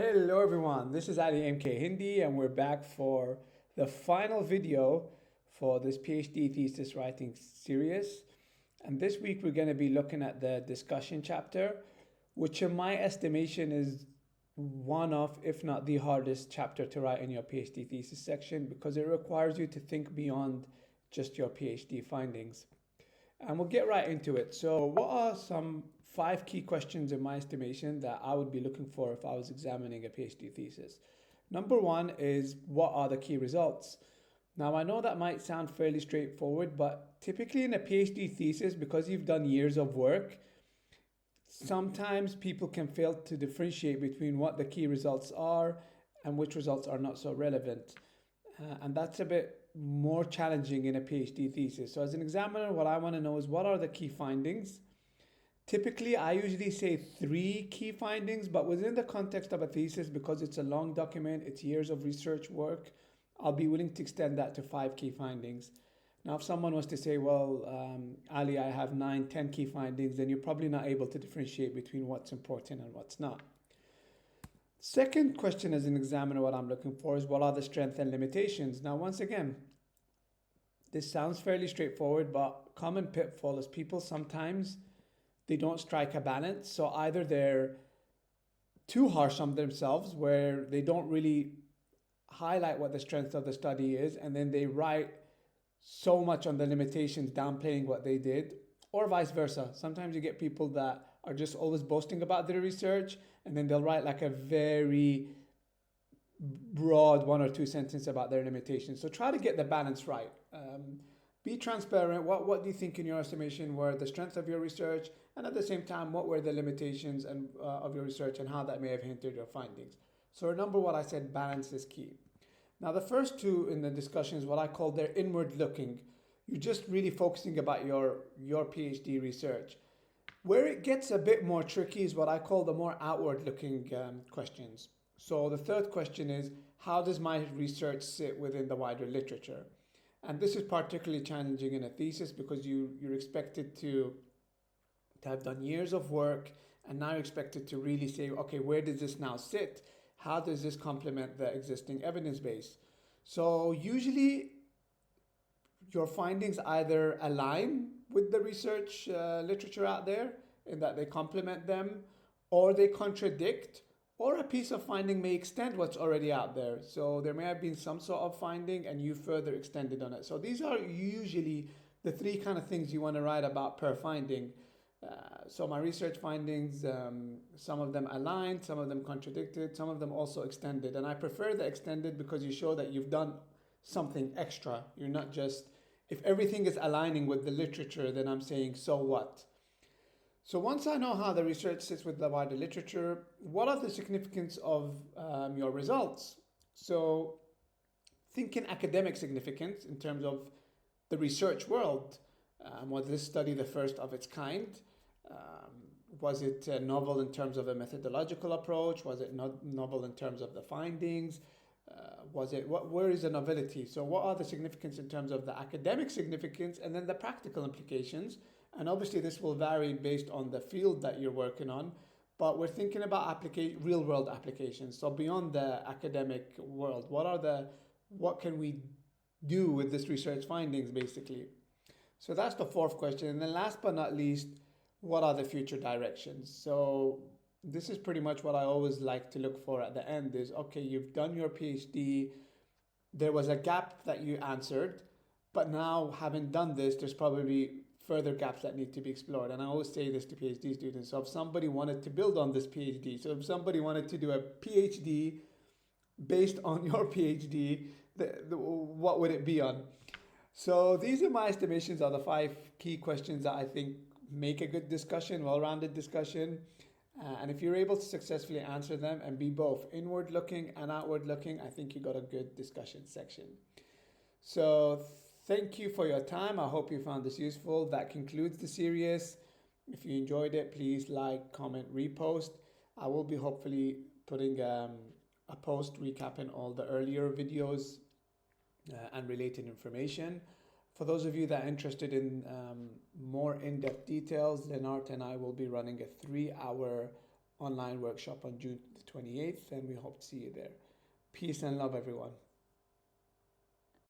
Hello everyone, this is Ali MK Hindi and we're back for the final video for this PhD thesis writing series. And this week we're going to be looking at the discussion chapter, which in my estimation is one of, if not the hardest chapter to write in your PhD thesis section because it requires you to think beyond just your PhD findings. And we'll get right into it. So, what are some five key questions in my estimation that I would be looking for if I was examining a PhD thesis? Number one is what are the key results? Now, I know that might sound fairly straightforward, but typically in a PhD thesis, because you've done years of work, sometimes people can fail to differentiate between what the key results are and which results are not so relevant. And that's a bit more challenging in a PhD thesis. So, as an examiner, what I want to know is what are the key findings? Typically, I usually say three key findings, but within the context of a thesis, because it's a long document, it's years of research work, I'll be willing to extend that to five key findings. Now, if someone was to say, well, Ali, I have 9, 10 key findings, then you're probably not able to differentiate between what's important and what's not. Second question as an examiner, what I'm looking for is what are the strengths and limitations? Now, once again, this sounds fairly straightforward, but common pitfall is people sometimes they don't strike a balance. So either they're too harsh on themselves where they don't really highlight what the strength of the study is, and then they write so much on the limitations, downplaying what they did, or vice versa. Sometimes you get people that are just always boasting about their research, and then they'll write like a very broad 1 or 2 sentences about their limitations. So try to get the balance right. Be transparent. What do you think, in your estimation, were the strengths of your research, and at the same time, what were the limitations of your research, and how that may have hindered your findings? So remember what I said: balance is key. Now, the first two in the discussion is what I call their inward looking. You're just really focusing about your PhD research. Where it gets a bit more tricky is what I call the more outward looking questions. So the third question is, how does my research sit within the wider literature? And this is particularly challenging in a thesis because you're expected to have done years of work, and now you're expected to really say, okay, where does this now sit? How does this complement the existing evidence base? So usually your findings either align with the research literature out there in that they complement them, or they contradict, or a piece of finding may extend what's already out there. So there may have been some sort of finding and you further extended on it. So these are usually the three kind of things you want to write about per finding. So my research findings, some of them aligned, some of them contradicted, some of them also extended. And I prefer the extended because you show that you've done something extra. You're not just, if everything is aligning with the literature, then I'm saying, so what? So once I know how the research sits with the wider literature, what are the significance of your results? So think in academic significance in terms of the research world. Was this study the first of its kind? Was it novel in terms of a methodological approach? Was it not novel in terms of the findings? Where is the novelty? So what are the significance in terms of the academic significance and then the practical implications? And obviously this will vary based on the field that you're working on, but we're thinking about real world applications. So beyond the academic world, what can we do with this research findings basically? So that's the fourth question. And then last but not least, what are the future directions? So this is pretty much what I always like to look for at the end is, okay, you've done your PhD, there was a gap that you answered, but now having done this, there's probably further gaps that need to be explored. And I always say this to PhD students. So if somebody wanted to build on this PhD, so if somebody wanted to do a PhD based on your PhD, what would it be on? So these are my estimations of the five key questions that I think make a good discussion, well-rounded discussion. And if you're able to successfully answer them and be both inward looking and outward looking, I think you got a good discussion section. So thank you for your time. I hope you found this useful. That concludes the series. If you enjoyed it, please like, comment, repost. I will be hopefully putting a post recapping all the earlier videos and related information. For those of you that are interested in more in-depth details, Lennart and I will be running a 3-hour online workshop on June the 28th, and we hope to see you there. Peace and love, everyone.